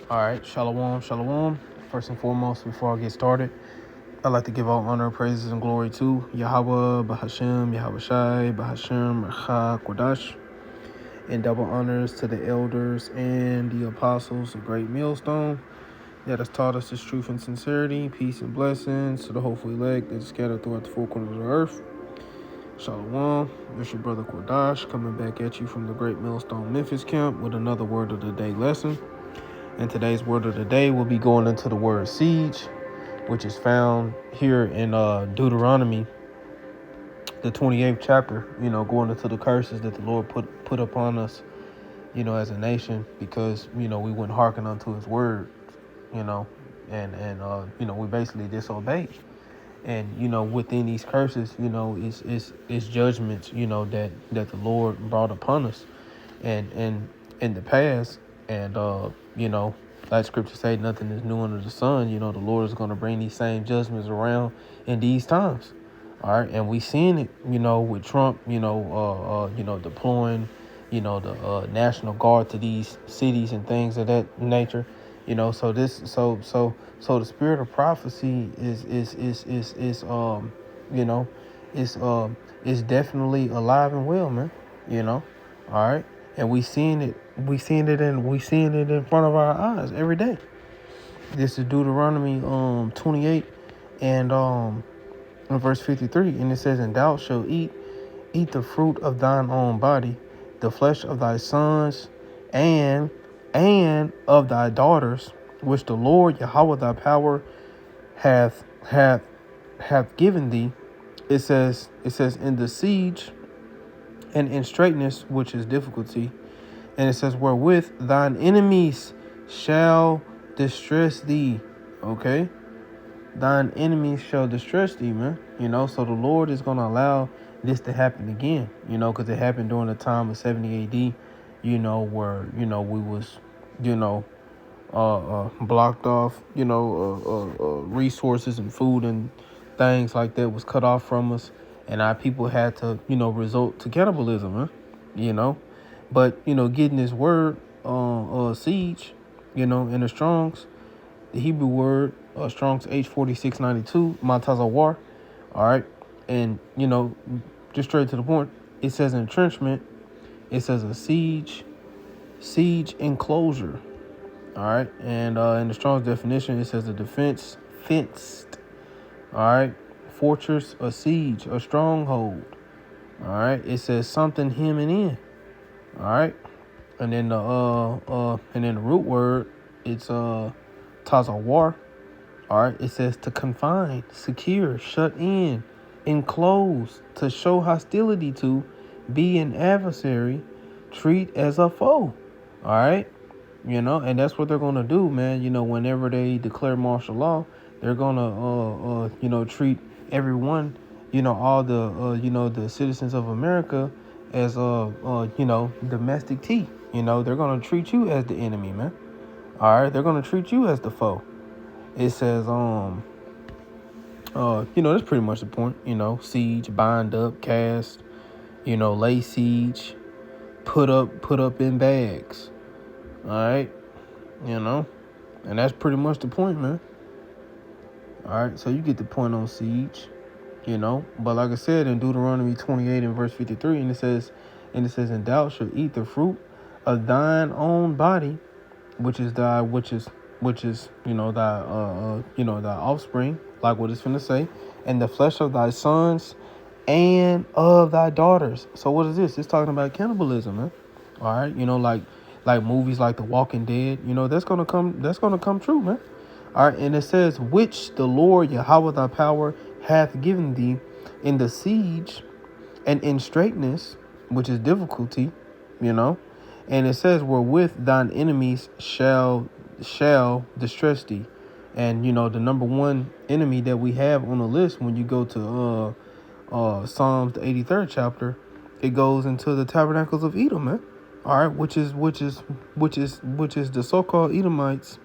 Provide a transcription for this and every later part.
All right, shalom, shalom. First and foremost, before I get started, I'd like to give all honor, praises, and glory to Yahweh, Bahashem, Yahweh Shai, Bahashem, Racha, Kodash, and double honors to the elders and the apostles of Great Millstone that has taught us this truth and sincerity, peace and blessings to the hopeful elect that is scattered throughout the four corners of the earth. Shalom, it's your brother Kodash coming back at you from the Great Millstone Memphis camp with another word of the day lesson. And today's word of the day will be going into the word siege, which is found here in Deuteronomy, the 28th chapter, going into the curses that the Lord put upon us, as a nation, because, we wouldn't hearken unto his word, and we basically disobeyed. And, within these curses, it's judgments, that the Lord brought upon us and in the past. And, like scripture say, nothing is new under the sun. The Lord is going to bring these same judgments around in these times. All right. And we seen it, with Trump, deploying, the National Guard to these cities and things of that nature. So the spirit of prophecy is definitely alive and well, man. All right. And we seeing it in front of our eyes every day. This is Deuteronomy 28 and verse 53, and it says, "And thou shalt eat the fruit of thine own body, the flesh of thy sons, and of thy daughters, which the Lord Yahweh thy power hath given thee." It says in the siege and in straightness, which is difficulty. And it says, "Wherewith thine enemies shall distress thee." Okay? Thine enemies shall distress thee, man. So the Lord is going to allow this to happen again, because it happened during the time of 70 AD, where, we was, blocked off, resources and food and things like that was cut off from us. And our people had to, resort to cannibalism, huh? But, getting this word, siege, in the Strong's, the Hebrew word, Strong's H4692, Matazawar. All right. And, just straight to the point, it says entrenchment. It says a siege enclosure. All right. And in the Strong's definition, it says a defense, fenced. All right. Fortress, a siege, a stronghold. All right. It says something hemming in. All right. And then the root word, it's tazawar. All right. It says to confine, secure, shut in, enclose, to show hostility to, be an adversary, treat as a foe. All right. And that's what they're going to do, man. Whenever they declare martial law, they're going to, treat everyone, all the, the citizens of America as, domestic tea. They're going to treat you as the enemy, man. All right. They're going to treat you as the foe. It says, that's pretty much the point, siege, bind up, cast, lay siege, put up in bags. All right. And that's pretty much the point, man. All right. So you get the point on siege, but like I said, in Deuteronomy 28 and verse 53, and it says, "And thou shalt eat the fruit of thine own body, which is thy thy offspring," like what it's finna say, "and the flesh of thy sons and of thy daughters." So what is this? It's talking about cannibalism, man. All right, like movies like The Walking Dead, that's gonna come true, man. All right, and it says, "Which the Lord Yahweh thy power hath given thee in the siege and in straightness," which is difficulty, and it says, "Wherewith thine enemies shall distress thee." And the number one enemy that we have on the list, when you go to Psalms the 83rd chapter, it goes into the tabernacles of Edom, man. All right, which is the so-called Edomites.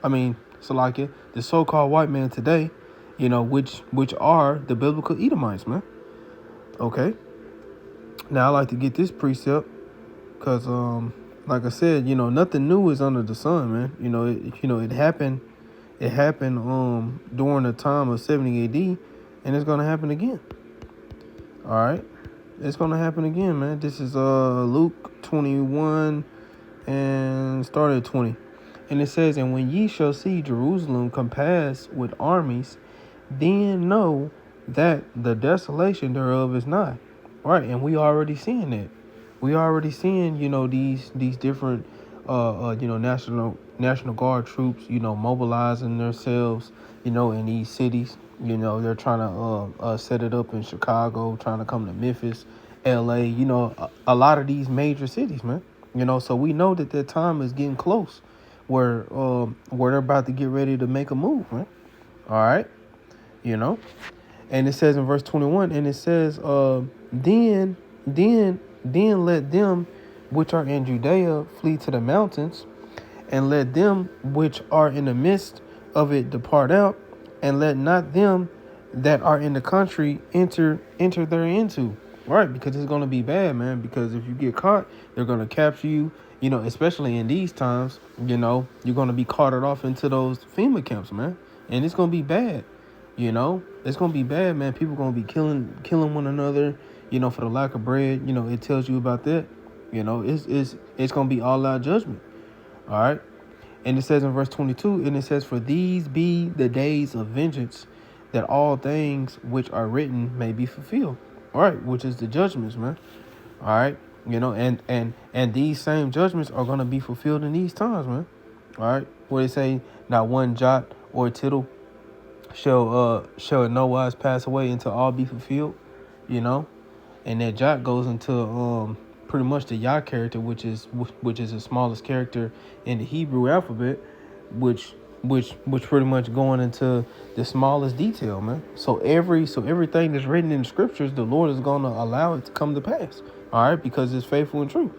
I mean, Salakia, the so-called white man today, which are the biblical Edomites, man. Okay. Now I like to get this precept because like I said, nothing new is under the sun, man. It happened. It happened during the time of 70 AD, and it's gonna happen again. All right, it's gonna happen again, man. This is Luke 21 and start at 20, and it says, "And when ye shall see Jerusalem compassed with armies, then know that the desolation thereof is nigh." Right, and we already seeing that. We already seeing, these different national guard troops, mobilizing themselves, in these cities. They're trying to set it up in Chicago, trying to come to Memphis, LA, a lot of these major cities, man. So we know that their time is getting close where they're about to get ready to make a move, man. All right. And it says in verse 21, and it says, then let them which are in Judea flee to the mountains, and let them which are in the midst of it depart out, and let not them that are in the country enter thereinto. Right, because it's going to be bad, man, because if you get caught, they're going to capture you, especially in these times, you're going to be carted off into those FEMA camps, man, and it's going to be bad. It's gonna be bad, man. People gonna be killing one another, for the lack of bread. It tells you about that. It's gonna be all out judgment. All right. And it says in verse 22, and it says, "For these be the days of vengeance, that all things which are written may be fulfilled." All right, which is the judgments, man. All right, and these same judgments are gonna be fulfilled in these times, man. All right, where they say, "Not one jot or tittle shall in no wise pass away until all be fulfilled," and that jot goes into pretty much the Yah character, which is the smallest character in the Hebrew alphabet, which pretty much going into the smallest detail, man. So everything that's written in the scriptures, the Lord is gonna allow it to come to pass. All right, because it's faithful and true.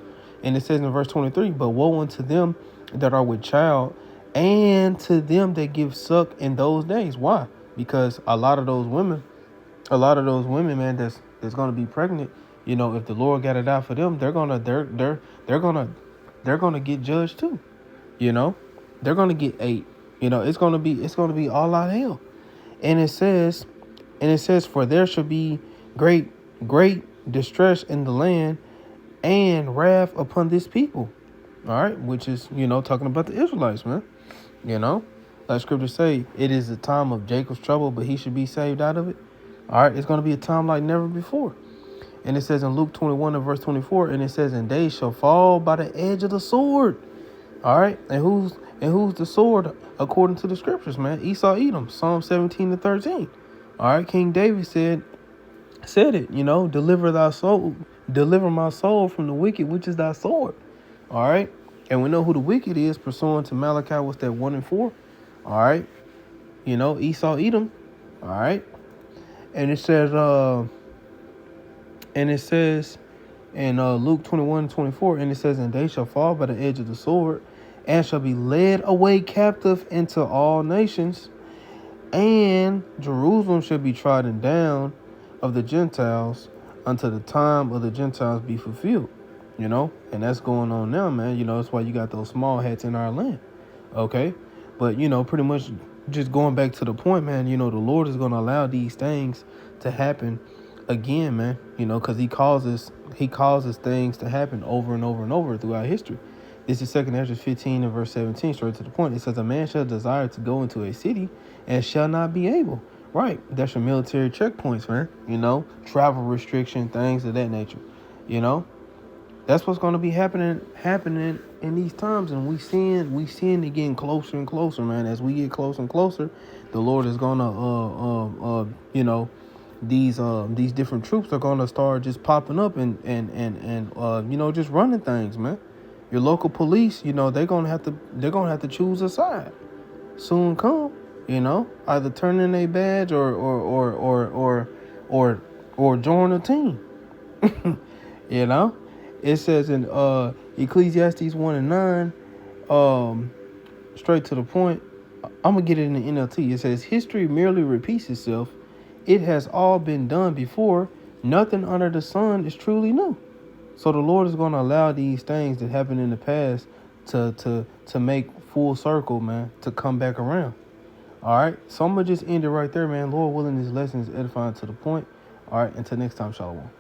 And it says in verse 23, "But woe unto them that are with child, and to them that give suck in those days." Why? Because a lot of those women, man, that's gonna be pregnant. If the Lord got it out for them, they're gonna get judged too. They're gonna get ate. It's gonna be all out hell. And it says, "For there shall be great distress in the land, and wrath upon this people." All right, which is talking about the Israelites, man. Like scriptures say, it is a time of Jacob's trouble, but he should be saved out of it. All right, it's going to be a time like never before. And it says in Luke 21 and verse 24, and it says, "And they shall fall by the edge of the sword." All right, and who's the sword according to the scriptures, man? Esau, Edom, Psalm 17 and 13. All right, King David said it, "Deliver my soul from the wicked, which is thy sword." All right. And we know who the wicked is, pursuant to Malachi, what's that, 1 and 4? All right. Esau, Edom. All right. And it says, in Luke 21 and 24, and it says, "And they shall fall by the edge of the sword, and shall be led away captive into all nations, and Jerusalem shall be trodden down of the Gentiles until the time of the Gentiles be fulfilled." And that's going on now, man. That's why you got those small hats in our land. Okay. But, pretty much just going back to the point, man, the Lord is going to allow these things to happen again, man, because he causes things to happen over and over and over throughout history. This is 2 Ezra 15 and verse 17, straight to the point. It says, "A man shall desire to go into a city and shall not be able." Right. That's your military checkpoints, man. Travel restriction, things of that nature, That's what's going to be happening in these times, and we seeing it getting closer and closer, man. As we get closer and closer, the Lord is gonna these different troops are gonna start just popping up and just running things, man. Your local police, they're gonna have to choose a side. Soon come, either turn in a badge or join a team. It says in Ecclesiastes 1 and 9, straight to the point. I'm going to get it in the NLT. It says, "History merely repeats itself. It has all been done before. Nothing under the sun is truly new." So the Lord is going to allow these things that happened in the past to make full circle, man, to come back around. All right. So I'm going to just end it right there, man. Lord willing, this lesson is edifying to the point. All right. Until next time, shalom.